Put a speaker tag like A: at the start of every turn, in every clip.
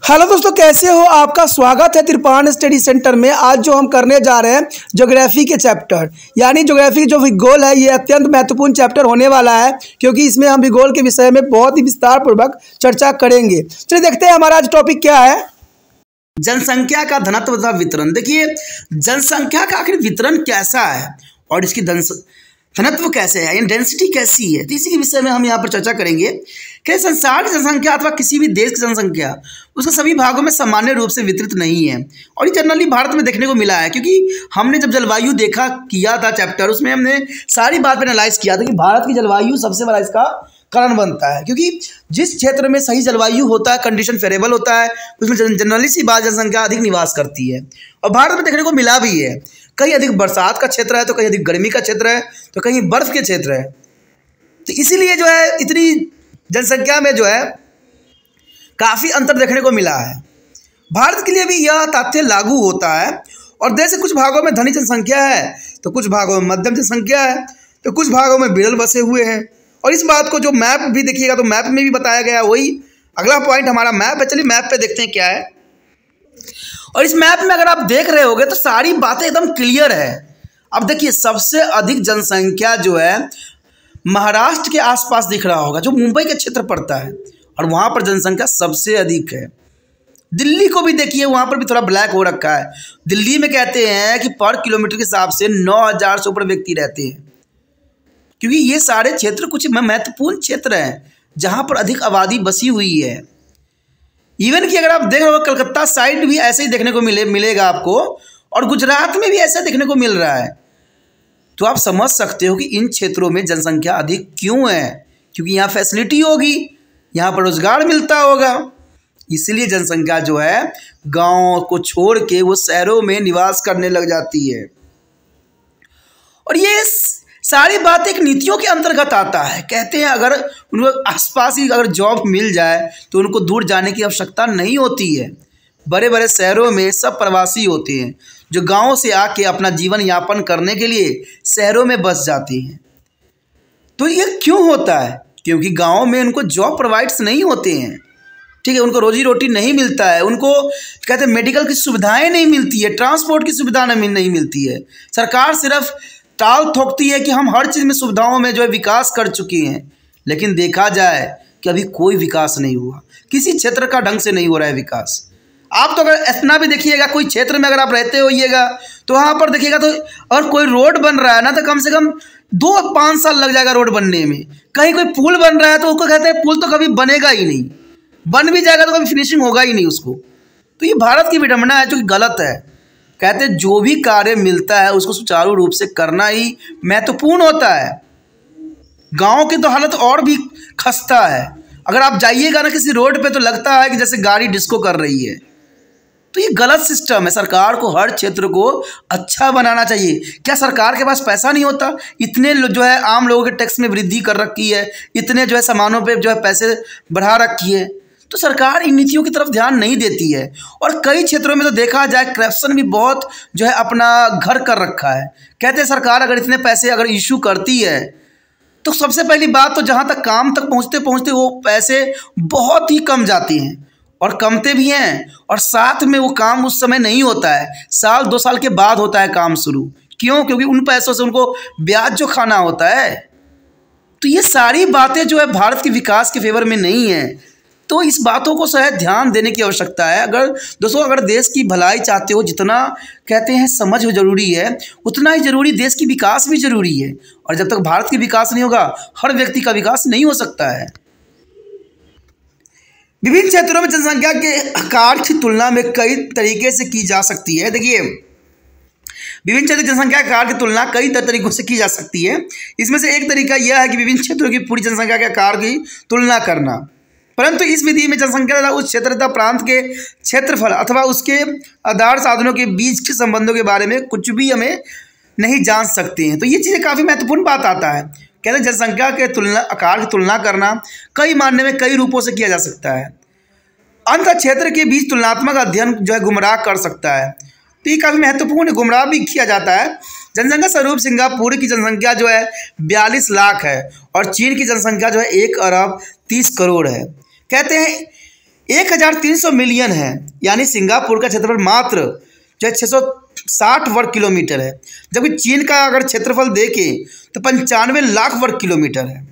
A: Hello दोस्तों, कैसे हो? आपका स्वागत है त्रिपाण स्टडी सेंटर में। आज जो हम करने जा रहे हैं ज्योग्राफी के चैप्टर, यानी ज्योग्राफी जो भूगोल है, ये अत्यंत महत्वपूर्ण चैप्टर होने वाला है, क्योंकि इसमें हम भूगोल के विषय में बहुत ही विस्तार पूर्वक चर्चा करेंगे। चलिए देखते हैं हमारा आज टॉपिक क्या है।
B: जनसंख्या का घनत्व तथा वितरण। देखिए, जनसंख्या का आखिर वितरण कैसा है और इसकी घनत्व कैसे है, यानी डेंसिटी कैसी है, तो इसी के विषय में हम यहाँ पर चर्चा करेंगे कि संसार की जनसंख्या अथवा किसी भी देश की जनसंख्या उसके सभी भागों में सामान्य रूप से वितरित नहीं है। और ये जनरली भारत में देखने को मिला है, क्योंकि हमने जब जलवायु किया था चैप्टर, उसमें हमने सारी बात पर एनालाइज किया था कि भारत की जलवायु सबसे बड़ा इसका कारण बनता है। क्योंकि जिस क्षेत्र में सही जलवायु होता है, कंडीशन फेवरेबल होता है, उसमें जनरली सी बात जनसंख्या अधिक निवास करती है। और भारत में देखने को मिला भी है, कहीं अधिक बरसात का क्षेत्र है तो कहीं अधिक गर्मी का क्षेत्र है तो कहीं बर्फ के क्षेत्र है। तो इसीलिए जो है इतनी जनसंख्या में जो है काफ़ी अंतर देखने को मिला है। भारत के लिए भी यह तथ्य लागू होता है। और देश के कुछ भागों में धनी जनसंख्या है तो कुछ भागों में मध्यम जनसंख्या है तो कुछ भागों में विरल बसे हुए हैं। और इस बात को जो मैप भी देखिएगा तो मैप में भी बताया गया, वही अगला पॉइंट हमारा मैप है। चलिए मैप पे देखते हैं क्या है। और इस मैप में अगर आप देख रहे होगे तो सारी बातें एकदम क्लियर है। अब देखिए, सबसे अधिक जनसंख्या जो है महाराष्ट्र के आसपास दिख रहा होगा, जो मुंबई के क्षेत्र पड़ता है, और वहाँ पर जनसंख्या सबसे अधिक है। दिल्ली को भी देखिए, वहाँ पर भी थोड़ा ब्लैक हो रखा है। दिल्ली में कहते हैं कि पर किलोमीटर के हिसाब से 9,000 से ऊपर व्यक्ति रहते हैं, क्योंकि ये सारे क्षेत्र कुछ महत्वपूर्ण क्षेत्र हैं जहाँ पर अधिक आबादी बसी हुई है। इवन कि अगर आप देख रहे हो कलकत्ता साइड भी ऐसे ही देखने को मिलेगा आपको, और गुजरात में भी ऐसा देखने को मिल रहा है। तो आप समझ सकते हो कि इन क्षेत्रों में जनसंख्या अधिक क्यों है, क्योंकि यहाँ फैसिलिटी होगी, यहाँ पर रोजगार मिलता होगा, इसलिए जनसंख्या जो है गांव को छोड़ के वो शहरों में निवास करने लग जाती है। और ये सारी बात एक नीतियों के अंतर्गत आता है। कहते हैं अगर उनको आसपास ही अगर जॉब मिल जाए तो उनको दूर जाने की आवश्यकता नहीं होती है। बड़े बड़े शहरों में सब प्रवासी होते हैं जो गांव से आके अपना जीवन यापन करने के लिए शहरों में बस जाते हैं। तो ये क्यों होता है? क्योंकि गांव में उनको जॉब प्रोवाइड्स नहीं होते हैं, ठीक है, उनको रोजी रोटी नहीं मिलता है, उनको कहते हैं मेडिकल की सुविधाएँ नहीं मिलती है, ट्रांसपोर्ट की सुविधा नहीं मिलती है। सरकार सिर्फ टाल ठोकती है कि हम हर चीज़ में सुविधाओं में जो है विकास कर चुके हैं, लेकिन देखा जाए कि अभी कोई विकास नहीं हुआ, किसी क्षेत्र का ढंग से नहीं हो रहा है विकास। आप तो अगर इतना भी देखिएगा, कोई क्षेत्र में अगर आप रहते होइएगा तो वहाँ पर देखिएगा तो अगर कोई रोड बन रहा है ना तो कम से कम 2-5 साल लग जाएगा रोड बनने में। कहीं कोई पुल बन रहा है तो उसको कहते हैं पुल तो कभी बनेगा ही नहीं, बन भी जाएगा तो कभी फिनिशिंग होगा ही नहीं उसको। तो ये भारत की विडंबना है जो कि गलत है। कहते हैं जो भी कार्य मिलता है उसको सुचारू रूप से करना ही महत्वपूर्ण होता है। गांव की तो हालत और भी खस्ता है। अगर आप जाइएगा ना किसी रोड पे तो लगता है कि जैसे गाड़ी डिस्को कर रही है। तो ये गलत सिस्टम है। सरकार को हर क्षेत्र को अच्छा बनाना चाहिए। क्या सरकार के पास पैसा नहीं होता? इतने जो है आम लोगों के टैक्स में वृद्धि कर रखी है, इतने जो है सामानों पे जो है पैसे बढ़ा रखी है, तो सरकार इन नीतियों की तरफ ध्यान नहीं देती है। और कई क्षेत्रों में तो देखा जाए करप्शन भी बहुत जो है अपना घर कर रखा है। कहते हैं सरकार अगर इतने पैसे अगर इशू करती है तो सबसे पहली बात तो जहाँ तक काम तक पहुँचते पहुँचते वो पैसे बहुत ही कम जाते हैं और कमते भी हैं, और साथ में वो काम उस समय नहीं होता है, 1-2 साल के बाद होता है काम शुरू। क्यों? क्योंकि उन पैसों से उनको ब्याज जो खाना होता है। तो ये सारी बातें जो है भारत के विकास के फेवर में नहीं है। तो इस बातों को शायद ध्यान देने की आवश्यकता है। अगर दोस्तों अगर देश की भलाई चाहते हो, जितना कहते हैं समझ जरूरी है, उतना ही जरूरी देश की विकास भी जरूरी है। और जब तक भारत की विकास नहीं होगा, हर व्यक्ति का विकास नहीं हो सकता है। विभिन्न क्षेत्रों में जनसंख्या के आकार की तुलना में कई तरीके से की जा सकती है। देखिए, विभिन्न क्षेत्र जनसंख्या के आकार की तुलना कई तरीकों से की जा सकती है। इसमें से एक तरीका यह है कि विभिन्न क्षेत्रों की पूरी जनसंख्या के आकार की तुलना करना। परंतु इस विधि में जनसंख्या तथा उस क्षेत्र तथा प्रांत के क्षेत्रफल अथवा उसके आधार साधनों के बीच के संबंधों के बारे में कुछ भी हमें नहीं जान सकते हैं। तो ये चीज़ें काफ़ी महत्वपूर्ण बात आता है। कहते हैं जनसंख्या के आकार की तुलना करना कई मायने में कई रूपों से किया जा सकता है। अंत क्षेत्र के बीच तुलनात्मक अध्ययन जो है गुमराह कर सकता है। तो ये काफ़ी महत्वपूर्ण गुमराह भी किया जाता है। जनसंख्या स्वरूप सिंगापुर की जनसंख्या जो है 42 लाख है और चीन की जनसंख्या जो है 1 अरब 30 करोड़ है। कहते हैं 1300 मिलियन है, यानी सिंगापुर का क्षेत्रफल मात्र जो है 660 वर्ग किलोमीटर है, जबकि चीन का अगर क्षेत्रफल देखें तो 95 लाख वर्ग किलोमीटर है।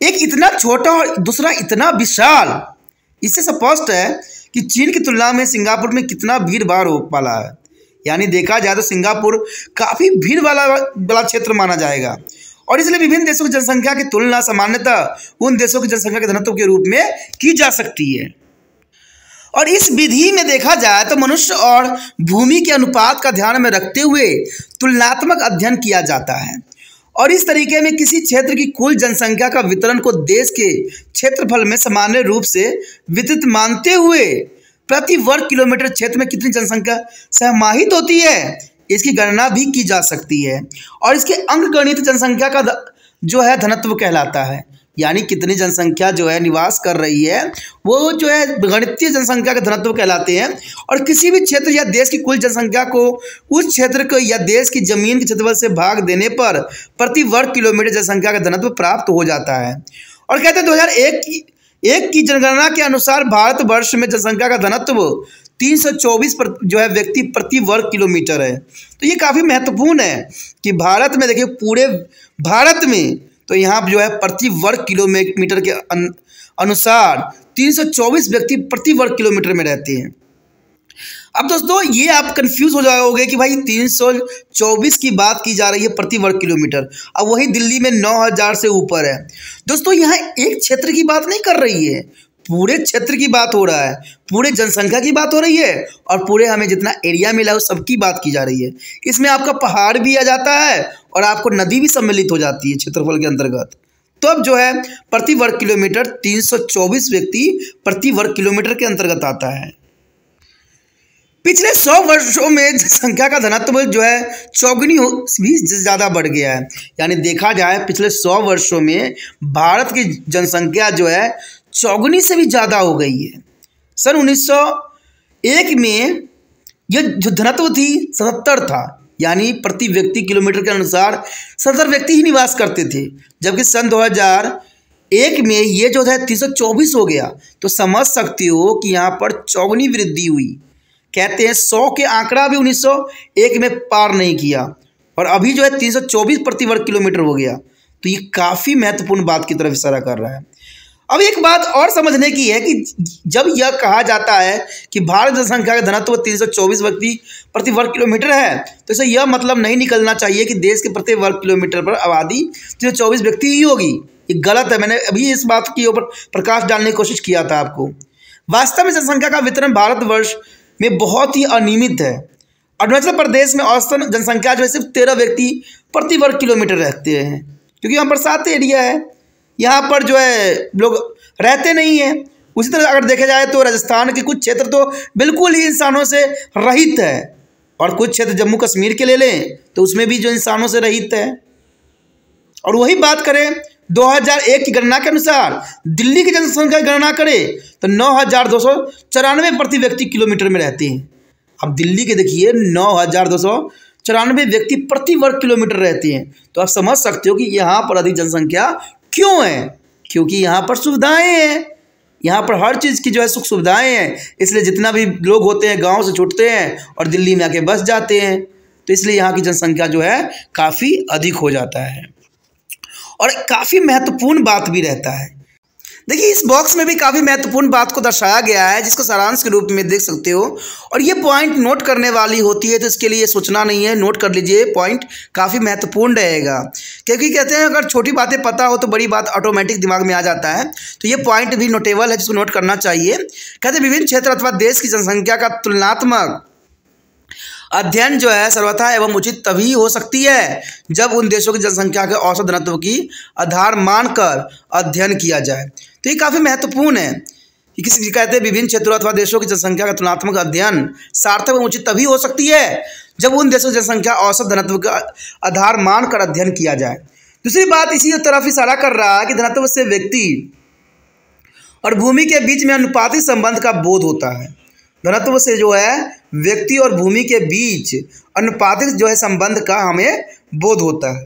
B: एक इतना छोटा और दूसरा इतना विशाल, इससे स्पष्ट है कि चीन की तुलना में सिंगापुर में कितना भीड़ भाड़ हो वाला है। यानी देखा जाए तो सिंगापुर काफ़ी भीड़ वाला क्षेत्र माना जाएगा, और इसलिए विभिन्न देशों की जनसंख्या की तुलना सामान्यतः उन देशों की जनसंख्या के घनत्व के रूप में की जा सकती है। और इस विधि में देखा जाए तो मनुष्य और भूमि के अनुपात का ध्यान में रखते हुए तुलनात्मक अध्ययन किया जाता है, और इस तरीके में किसी क्षेत्र की कुल जनसंख्या का वितरण को देश के क्षेत्रफल में सामान्य रूप से वितरित मानते हुए प्रति वर्ग किलोमीटर क्षेत्र में कितनी जनसंख्या समाहित होती है, इसकी गणना भी की जा सकती है, और इसके अंकगणित जनसंख्या का जो है घनत्व कहलाता है। यानी कितनी जनसंख्या जो है निवास कर रही है वो जो है गणितीय जनसंख्या के घनत्व कहलाते हैं, और किसी भी क्षेत्र या देश की कुल जनसंख्या को उस क्षेत्र को या देश की जमीन के क्षेत्रफल से भाग देने पर प्रति वर्ग किलोमीटर जनसंख्या का घनत्व प्राप्त हो जाता है। और कहते हैं 2001 की जनगणना के अनुसार भारतवर्ष में जनसंख्या का घनत्व 324 जो है व्यक्ति प्रति वर्ग किलोमीटर है। तो ये काफ़ी महत्वपूर्ण है कि भारत में देखिए, पूरे भारत में तो यहाँ जो है प्रति वर्ग किलोमीटर के अनुसार 324 व्यक्ति प्रति वर्ग किलोमीटर में रहते हैं। अब दोस्तों ये आप कंफ्यूज हो जाओगे कि भाई 324 की बात की जा रही है प्रति वर्ग किलोमीटर, अब वही दिल्ली में 9000 से ऊपर है। दोस्तों यहाँ एक क्षेत्र की बात नहीं कर रही है, पूरे क्षेत्र की बात हो रहा है, पूरे जनसंख्या की बात हो रही है, और पूरे हमें जितना एरिया मिला उस सबकी बात की जा रही है। इसमें आपका पहाड़ भी आ जाता है और आपको नदी भी सम्मिलित हो जाती है क्षेत्रफल के अंतर्गत। तो अब जो है प्रति वर्ग किलोमीटर 324 व्यक्ति प्रति वर्ग किलोमीटर के अंतर्गत आता है। पिछले 100 वर्षों में जनसंख्या का घनत्व जो है चौगुनी भी ज़्यादा बढ़ गया है। यानी देखा जाए पिछले 100 वर्षों में भारत की जनसंख्या जो है चौगुनी से भी ज़्यादा हो गई है। सन 1901 में यह जो घनत्व थी 77 था, यानी प्रति व्यक्ति किलोमीटर के अनुसार 70 व्यक्ति ही निवास करते थे, जबकि सन 2001 में ये जो है 324 हो गया। तो समझ सकते हो कि यहाँ पर चौगुनी वृद्धि हुई। कहते हैं 100 के आंकड़ा भी 1901 में पार नहीं किया, और अभी जो है 324 प्रति वर्ग किलोमीटर हो गया। तो ये काफ़ी महत्वपूर्ण बात की तरफ इशारा कर रहा है। अब एक बात और समझने की है कि जब यह कहा जाता है कि भारत जनसंख्या का घनत्व 324 व्यक्ति प्रति वर्ग किलोमीटर है, तो इसे यह मतलब नहीं निकलना चाहिए कि देश के प्रति वर्ग किलोमीटर पर आबादी 324 व्यक्ति ही होगी। ये गलत है। मैंने अभी इस बात के ऊपर प्रकाश डालने की कोशिश किया था आपको। वास्तव में जनसंख्या का वितरण भारतवर्ष में बहुत ही अनियमित है। अरुणाचल प्रदेश में औसतन जनसंख्या जो है सिर्फ 13 व्यक्ति प्रति वर्ग किलोमीटर रहते हैं, क्योंकि यहाँ बरसात एरिया है, यहाँ पर जो है लोग रहते नहीं हैं। उसी तरह अगर देखा जाए तो राजस्थान के कुछ क्षेत्र तो बिल्कुल ही इंसानों से रहित है, और कुछ क्षेत्र जम्मू कश्मीर के ले लें तो उसमें भी जो इंसानों से रहित है। और वही बात करें 2001 की गणना के अनुसार दिल्ली की जनसंख्या की गणना करें तो 9294 प्रति व्यक्ति किलोमीटर में रहते हैं। अब दिल्ली के देखिए 9294 व्यक्ति प्रति वर्ग किलोमीटर रहते हैं। तो आप समझ सकते हो कि यहाँ पर अधिक जनसंख्या क्यों है, क्योंकि यहाँ पर सुविधाएं हैं, यहाँ पर हर चीज़ की जो है सुख सुविधाएं हैं। इसलिए जितना भी लोग होते हैं गांव से छूटते हैं और दिल्ली में आके बस जाते हैं, तो इसलिए यहाँ की जनसंख्या जो है काफ़ी अधिक हो जाता है। और काफ़ी महत्वपूर्ण बात भी रहता है। देखिए इस बॉक्स में भी काफ़ी महत्वपूर्ण बात को दर्शाया गया है, जिसको सारांश के रूप में देख सकते हो, और ये पॉइंट नोट करने वाली होती है। तो इसके लिए सोचना नहीं है, नोट कर लीजिए, पॉइंट काफ़ी महत्वपूर्ण रहेगा। क्योंकि कहते हैं अगर छोटी बातें पता हो तो बड़ी बात ऑटोमेटिक दिमाग में आ जाता है। तो ये पॉइंट भी नोटेबल है, जिसको नोट करना चाहिए। कहते हैं विभिन्न क्षेत्र अथवा देश की जनसंख्या का तुलनात्मक अध्ययन जो है सर्वथा एवं उचित तभी हो सकती है जब उन देशों की जनसंख्या के औसत घनत्व की आधार मानकर अध्ययन किया जाए। तो ये काफ़ी महत्वपूर्ण है कि किसी कहते हैं विभिन्न क्षेत्रों अथवा देशों की जनसंख्या का तुलनात्मक अध्ययन सार्थक एवं उचित तभी हो सकती है जब उन देशों की जनसंख्या औसत घनत्व का आधार मानकर अध्ययन किया जाए। दूसरी बात इसी तरफ इशारा कर रहा है कि घनत्व से व्यक्ति और भूमि के बीच में अनुपातिक संबंध का बोध होता है। घनत्व से जो है व्यक्ति और भूमि के बीच अनुपातिक जो है संबंध का हमें बोध होता है।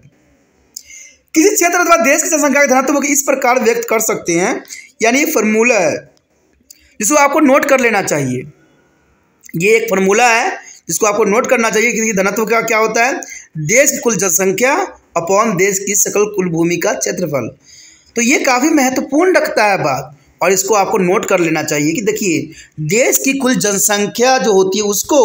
B: किसी क्षेत्र अथवा देश की जनसंख्या के घनत्व को इस प्रकार व्यक्त कर सकते हैं, यानी ये फॉर्मूला है जिसको आपको नोट कर लेना चाहिए। ये एक फॉर्मूला है जिसको आपको नोट करना चाहिए कि घनत्व का क्या होता है, देश की कुल जनसंख्या अपॉन देश की सकल कुल भूमि का क्षेत्रफल। तो ये काफ़ी महत्वपूर्ण रखता है बात, और इसको आपको नोट कर लेना चाहिए कि देखिए देश की कुल जनसंख्या जो होती है उसको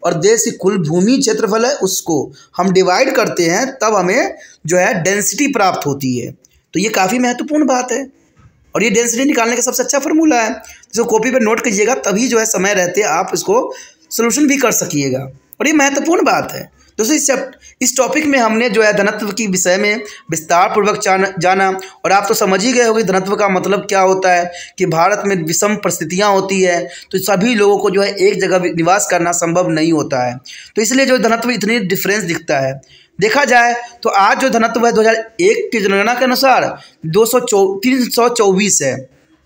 B: और देश की कुल भूमि क्षेत्रफल है उसको हम डिवाइड करते हैं, तब हमें जो है डेंसिटी प्राप्त होती है। तो ये काफ़ी महत्वपूर्ण बात है, और ये डेंसिटी निकालने का सबसे अच्छा फार्मूला है। इसको कॉपी पर नोट कीजिएगा, तभी जो है समय रहते आप इसको सोल्यूशन भी कर सकिएगा, और ये महत्वपूर्ण बात है। दोस्तों इस टॉपिक में हमने जो है धनत्व की विषय में विस्तार पूर्वक जाना, और आप तो समझ ही गए होंगे धनत्व का मतलब क्या होता है कि भारत में विषम परिस्थितियां होती है, तो सभी लोगों को जो है एक जगह निवास करना संभव नहीं होता है, तो इसलिए जो धनत्व इतनी डिफरेंस दिखता है। देखा जाए तो आज जो धनत्व है 2001 की जनगणना के अनुसार 324 है,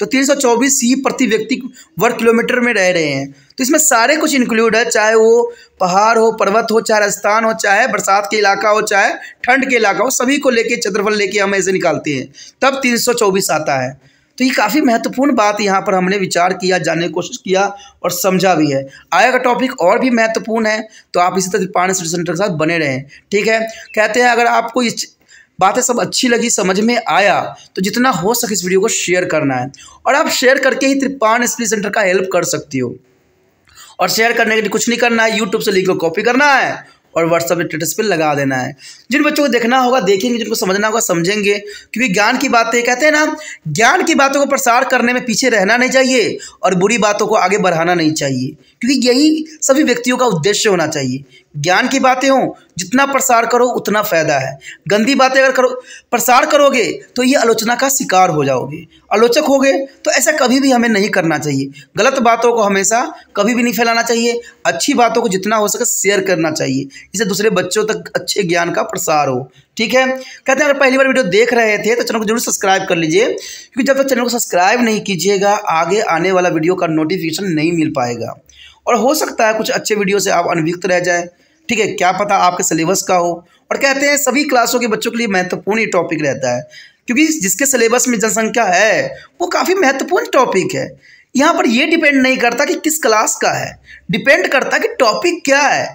B: तो 324 ही प्रति व्यक्ति वर्ग किलोमीटर में रह रहे हैं। तो इसमें सारे कुछ इंक्लूड है, चाहे वो पहाड़ हो, पर्वत हो, चाहे राजस्थान हो, चाहे बरसात के इलाका हो, चाहे ठंड के इलाका हो, सभी को लेके क्षेत्रफल लेके हम ऐसे निकालते हैं, तब 324 आता है। तो ये काफ़ी महत्वपूर्ण बात यहाँ पर हमने विचार किया, जानने की कोशिश किया और समझा भी है। आगे का टॉपिक और भी महत्वपूर्ण है, तो आप इसी तरह त्रिपाण स्टडी सेंटर के साथ बने रहें। ठीक है, कहते हैं अगर आपको इस बातें सब अच्छी लगी, समझ में आया, तो जितना हो सके इस वीडियो को शेयर करना है, और आप शेयर करके ही त्रिपाण स्टडी सेंटर का हेल्प कर सकती हो। और शेयर करने के लिए कुछ नहीं करना है, यूट्यूब से लिंक को कॉपी करना है और व्हाट्सएप स्टेटस पे लगा देना है। जिन बच्चों को देखना होगा देखेंगे, जिनको समझना होगा समझेंगे, क्योंकि ज्ञान की बातें कहते हैं ना, ज्ञान की बातों को प्रसार करने में पीछे रहना नहीं चाहिए और बुरी बातों को आगे बढ़ाना नहीं चाहिए, क्योंकि यही सभी व्यक्तियों का उद्देश्य होना चाहिए। ज्ञान की बातें हों, जितना प्रसार करो उतना फ़ायदा है। गंदी बातें अगर प्रसार करोगे तो ये आलोचना का शिकार हो जाओगे, आलोचक होगे, तो ऐसा कभी भी हमें नहीं करना चाहिए। गलत बातों को हमेशा कभी भी नहीं फैलाना चाहिए, अच्छी बातों को जितना हो सके शेयर करना चाहिए, इससे दूसरे बच्चों तक अच्छे ज्ञान का प्रसार हो। ठीक है, कहते हैं अगर पहली बार वीडियो देख रहे थे तो चैनल को जरूर सब्सक्राइब कर लीजिए, क्योंकि जब तक चैनल को सब्सक्राइब नहीं कीजिएगा आगे आने वाला वीडियो का नोटिफिकेशन नहीं मिल पाएगा, और हो सकता है कुछ अच्छे वीडियो से आप अनभिज्ञ रह जाए। ठीक है, क्या पता आपके सिलेबस का हो। और कहते हैं सभी क्लासों के बच्चों के लिए महत्वपूर्ण ये टॉपिक रहता है, क्योंकि जिसके सिलेबस में जनसंख्या है वो काफ़ी महत्वपूर्ण टॉपिक है। यहाँ पर ये डिपेंड नहीं करता कि किस क्लास का है, डिपेंड करता है कि टॉपिक क्या है।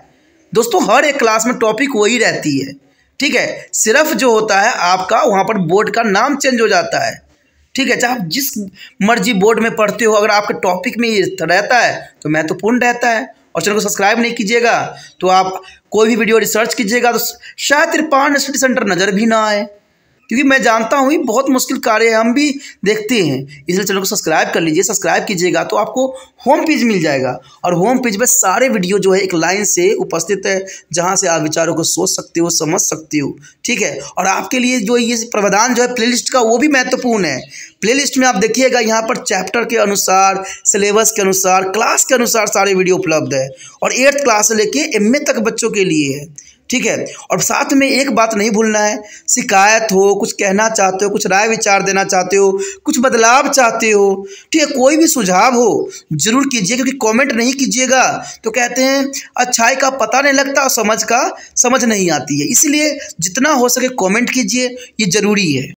B: दोस्तों हर एक क्लास में टॉपिक वही रहती है। ठीक है, सिर्फ जो होता है आपका वहाँ पर बोर्ड का नाम चेंज हो जाता है। ठीक है, चाहे आप जिस मर्जी बोर्ड में पढ़ते हो, अगर आपके टॉपिक में ये रहता है तो महत्वपूर्ण रहता है। और चैनल को सब्सक्राइब नहीं कीजिएगा तो आप कोई भी वीडियो रिसर्च कीजिएगा तो शायद त्रिपाण स्टडी सेंटर नज़र भी ना आए, क्योंकि मैं जानता हूँ ये बहुत मुश्किल कार्य है, हम भी देखते हैं। इसलिए चैनल को सब्सक्राइब कर लीजिए, सब्सक्राइब कीजिएगा तो आपको होम पेज मिल जाएगा, और होम पेज पे सारे वीडियो जो है एक लाइन से उपस्थित है, जहाँ से आप विचारों को सोच सकते हो, समझ सकते हो। ठीक है, और आपके लिए जो ये प्रावधान जो है प्लेलिस्ट का वो भी महत्वपूर्ण है। प्लेलिस्ट में आप देखिएगा यहाँ पर चैप्टर के अनुसार, सिलेबस के अनुसार, क्लास के अनुसार सारे वीडियो उपलब्ध है, और 8th क्लास से लेके MA तक बच्चों के लिए है। ठीक है, और साथ में एक बात नहीं भूलना है, शिकायत हो, कुछ कहना चाहते हो, कुछ राय विचार देना चाहते हो, कुछ बदलाव चाहते हो, ठीक है, कोई भी सुझाव हो जरूर कीजिए, क्योंकि कमेंट नहीं कीजिएगा तो कहते हैं अच्छाई का पता नहीं लगता और समझ नहीं आती है। इसलिए जितना हो सके कमेंट कीजिए, ये ज़रूरी है।